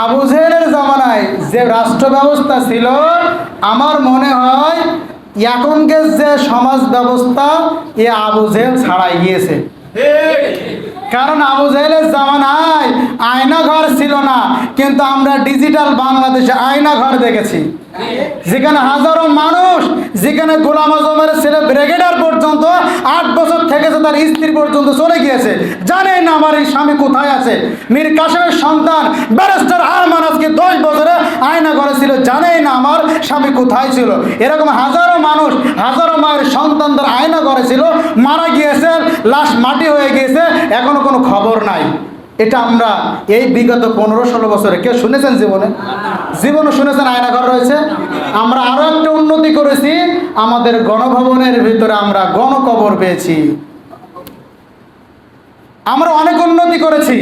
আবু জেহেলের জামানায় যে রাষ্ট্র ব্যবস্থা ছিল, আমার মনে হয় এখনকার যে সমাজ ব্যবস্থা এ আবু জেহেল ছাড়াই গিয়েছে। কারণ আবু জেহেলের জামানায় আয়না ঘর ছিল না, কিন্তু আমরা ডিজিটাল বাংলাদেশে আয়না ঘর দেখেছি, যেখানে হাজারো মানুষ, যেখানে গোলাম আজমের ছেলে ব্রিগেডিয়ার পর্যন্ত 8 বছর থেকেছে, তার স্ত্রী পর্যন্ত চলে গিয়েছে, জানেই না আমার এই স্বামী কোথায় আছে। মীর কাসেমের সন্তান ব্যারিস্টার আরমান আজকে 10 বছরে আয়না ঘরে ছিল, জানেই না আমার স্বামী কোথায় ছিল। এরকম হাজারো মানুষ, হাজারো মায়ের সন্তানদের আয়না ঘরে ছিল, মারা গিয়েছে, লাশ মাটি হয়ে গিয়েছে, এখনো কোনো খবর নাই। এটা আমরা এই বিগত 15-16 বছরে কেউ শুনেছেন জীবনে শুনেছেন আয়নাঘর রয়েছে? আমরা আরো একটা উন্নতি করেছি, আমাদের গণভবনের ভিতরে আমরা গণকবর পেয়েছি। আমরা অনেক উন্নতি করেছি,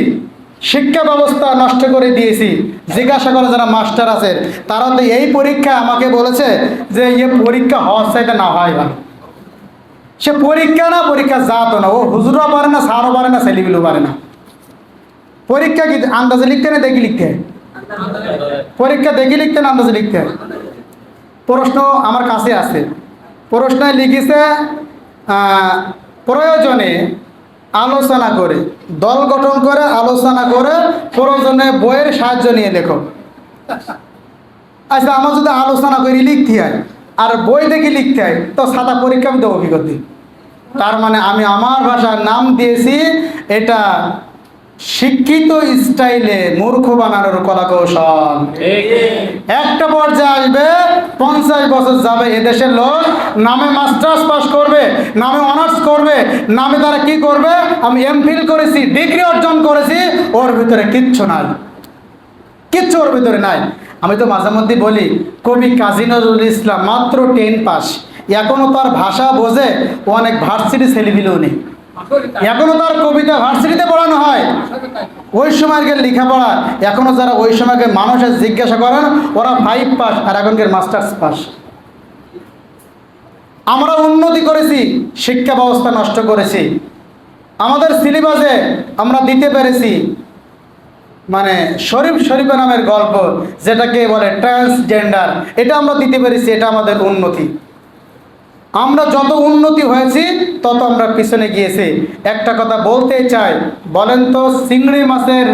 শিক্ষা ব্যবস্থা নষ্ট করে দিয়েছি। জিজ্ঞাসা করে যারা মাস্টার আছে, তারা তো এই পরীক্ষায় আমাকে বলেছে যে এই পরীক্ষা হওয়ার চাইতে না হয় ভালো। সে পরীক্ষা না, পরীক্ষা জাতো না, ও হুজুরও পারে না, স্যারও পারে না, ছেলেগুলো পারে না। পরীক্ষা কি আন্দাজে লিখতে না দেখি লিখতে হয়? পরীক্ষা দেখি লিখতে না আন্দাজে লিখতে হয়? প্রশ্ন আমার কাছে আছে, প্রশ্নে লিখেছে প্রয়োজনে আলোচনা করে, দল গঠন করে আলোচনা করে প্রয়োজনে বইয়ের সাহায্য নিয়ে লেখো। আচ্ছা, আমার যদি আলোচনা করে লিখতে হয় আর বই দেখে লিখতে হয়, তো সাদা পরীক্ষা আমি দেবো কি করতে? তার মানে আমি আমার ভাষার নাম দিয়েছি এটা শিক্ষিত স্টাইলে মূর্খ বানানোর কলা কৌশল। একটা পর্যায়ে আসবে, 50 বছর যাবে, এদেশের লোক নামে মাস্টার্স পাস করবে, নামে অনার্স করবে, নামে তারা কি করবে, আমি এমফিল করেছি, ডিগ্রি অর্জন করেছি, ওর ভিতরে কিচ্ছু নাই, কিচ্ছু ওর ভিতরে নাই। আমি তো মাঝে মধ্যে বলি, কবি কাজী নজরুল ইসলাম মাত্র 10 পাস, এখনো তার ভাষা বোঝে, ও অনেক ভার্সিটি ছেলেপিলেও নেই, এখনো তার কবিতা ভার্সিটিতে পড়ানো হয়। ওই সময়কার লেখাপড়া এখনো যারা ওই সময়কে মানুষের জিজ্ঞাসা করেন, ওরা 5 পাস আর এখনকার মাস্টার্স পাস। আমরা উন্নতি করেছি, শিক্ষা ব্যবস্থা নষ্ট করেছি। আমাদের সিলেবাসে আমরা দিতে পেরেছি মানে শরীফা নামের গল্প, যেটাকে বলে ট্রান্সজেন্ডার, এটা আমরা দিতে পেরেছি, এটা আমাদের উন্নতি। আমরা যত উন্নতি হয়েছি তত আমরা পিছনে গিয়েছি। একটা কথা বলতে চাই, বলেন তো চিংড়ি মাছের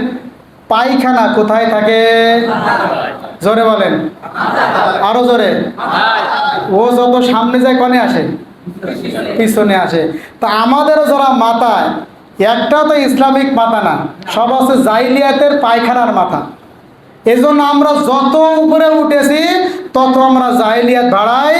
পায়খানা কোথায় থাকে? জোরে বলেন, আরো জোরে। ও যত সামনে যায় কনে আসে? পিছনে আসে। তা আমাদেরও যারা মাথায়, একটা তো ইসলামিক মাথা না, সব আছে জাইলিয়াতের পায়খানার মাথা। এজন্য আমরা যত উপরে উঠেছি তত আমরা জাইলিয়াত বাড়াই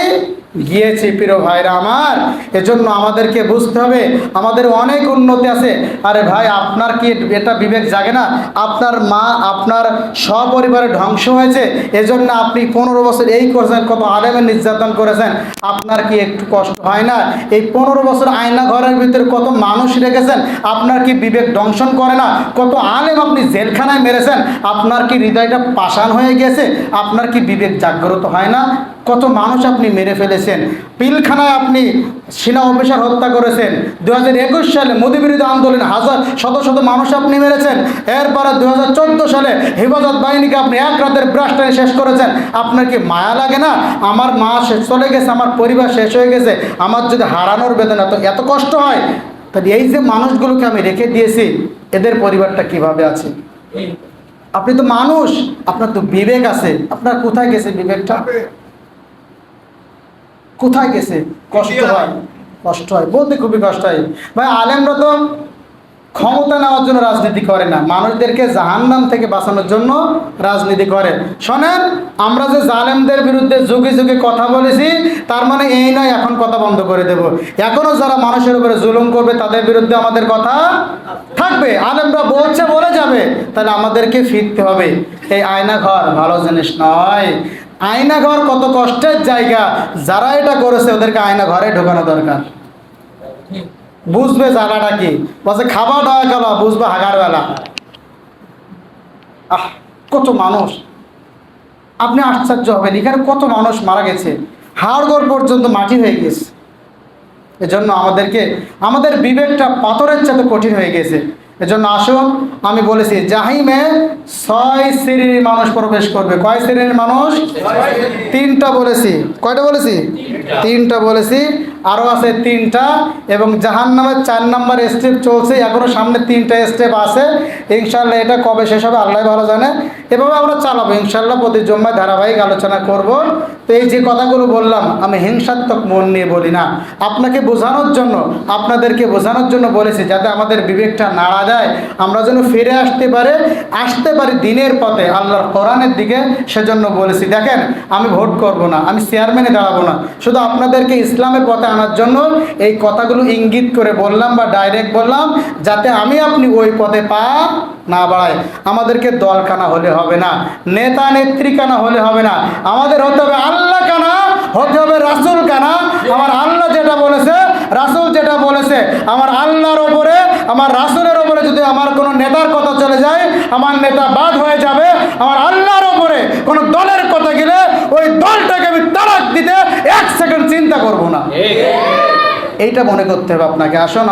গিয়েছি। প্রিয় ভাইরা আমার, এজন্য আমাদেরকে বুঝতে হবে আমাদের অনেক উন্নতি আছে। আরে ভাই, আপনার কি এটা বিবেক জাগে না? আপনার মা আপনার সপরিবারে ধ্বংস হয়েছে, এজন্য আপনি 15 বছর এই করেছেন, কত আলেমের নির্যাতন করেছেন, আপনার কি একটু কষ্ট হয় না? এই 15 বছর আয়না ঘরের ভিতরে কত মানুষ রেখেছেন, আপনার কি বিবেক দংশন করে না? কত আলেম আপনি জেলখানায় মেরেছেন, আপনার কি হৃদয়টা পাষাণ হয়ে গেছে? আপনার কি বিবেক জাগ্রত হয় না? কত মানুষ আপনি মেরে ফেলেছেন। পিলখানায় আপনি সেনা অফিসার হত্যা করেছেন। 2021 সালে মোদি বিরোধী আন্দোলনে শত শত মানুষ আপনি মেরেছেন। এরপরে 2014 সালে হেফাজত বাহিনীকে আপনি এক রাতের ব্রাস্টারে শেষ করেছেন। আপনার কি মায়া লাগে না? আমার মা চলে গেছে, আমার পরিবার শেষ হয়ে গেছে, আমার যদি হারানোর বেদনা তো এত কষ্ট হয়, তাহলে এই যে মানুষগুলোকে আমি রেখে দিয়েছি, এদের পরিবারটা কিভাবে আছে? আপনি তো মানুষ, আপনার তো বিবেক আছে, আপনার কোথায় গেছে বিবেকটা? কোথায় গেছে? কষ্ট হয়, কষ্ট হয়, বলতে খুবই কষ্ট হয়। ভাই, আলেমরা তো ক্ষমতা নেওয়ার জন্য রাজনীতি করে না, মানুষদেরকে জাহান্নাম থেকে বাঁচানোর জন্য রাজনীতি করে। শোনেন, আমরা যে জালেমদের বিরুদ্ধে যুগে যুগে কথা বলেছি, তার মানে এই নয় এখন কথা বন্ধ করে দেব। এখনো যারা মানুষের উপরে জুলুম করবে তাদের বিরুদ্ধে আমাদের কথা থাকবে। আলেমরা বলছে বলে যাবে, তাহলে আমাদেরকে ফিরতে হবে। এই আয়না ঘর ভালো জিনিস নয়। আয়না ঘর কত কষ্টের জায়গা, যারা এটা করেছে ওদেরকে আয়না ঘরে ঢোকানো দরকার। বুঝবে জ্বালাটা কি, বলছে খাবার দেওয়া গেল, বুঝবে হাগার বেলা। কত মানুষ, আপনি আশ্চর্য হবেন, এখানে কত মানুষ মারা গেছে, হাড়গোড় পর্যন্ত মাটি হয়ে গেছে। এজন্য আমাদের বিবেকটা পাথরের চাইতে কঠিন হয়ে গেছে। এজন্য আসুন, আমি বলেছি জাহিমে 6 শ্রেণীর মানুষ প্রবেশ করবে। কয় শ্রেণীর মানুষ? 3টা বলেছি। কয়টা বলেছি? 3টা বলেছি। আরও আছে 3টা, এবং জাহান্নামের 4 নম্বর স্টেপ চলছে, এখনো সামনে 3টা স্টেপ আছে। ইনশাল্লাহ এটা কবে শেষ হবে আল্লাহ ভালো জানে। এভাবে আমরা চালাবো ইনশাল্লাহ, প্রতি জুম্মায় ধারাবাহিক আলোচনা করব। তো এই যে কথাগুলো বললাম, আমি হিংসাত্মক মন নিয়ে বলি না, আপনাকে বোঝানোর জন্য, আপনাদেরকে বোঝানোর জন্য বলেছি, যাতে আমাদের বিবেকটা নাড়া দেয়, আমরা যেন ফিরে আসতে পারি দিনের পথে, আল্লাহর কোরআনের দিকে। সেজন্য বলেছি, দেখেন আমি ভোট করব না, আমি চেয়ারম্যানে দাঁড়াবো না, শুধু আপনাদেরকে ইসলামের পথে আনার জন্য এই কথাগুলো ইঙ্গিত করে বললাম বা ডাইরেক্ট বললাম, যাতে আমি আপনি ওই পথে পা না বাড়াই। আমাদেরকে দল কানা হলে হবে না, নেতা নেত্রী কানা হলে হবে না, আমাদের হতে হবে আল্লাহ কানা, হতে হবে রাসূল কানা। আমার আল্লাহ যেটা বলেছে, রাসূল যেটা বলেছে, আমার আল্লাহর ওপরে, আমার রাসূলের ওপরে যদি আমার কোনো নেতার কথা চলে যায়, আমার নেতা বাদ হয়ে যাবে। আমার আল্লাহর ওপরে কোনো দলের কথা গেলে ওই দলটাকে আমি তালাক দিতে 1 সেকেন্ড চিন্তা করব না। এইটা মনে করতে হবে আপনাকে। আসুন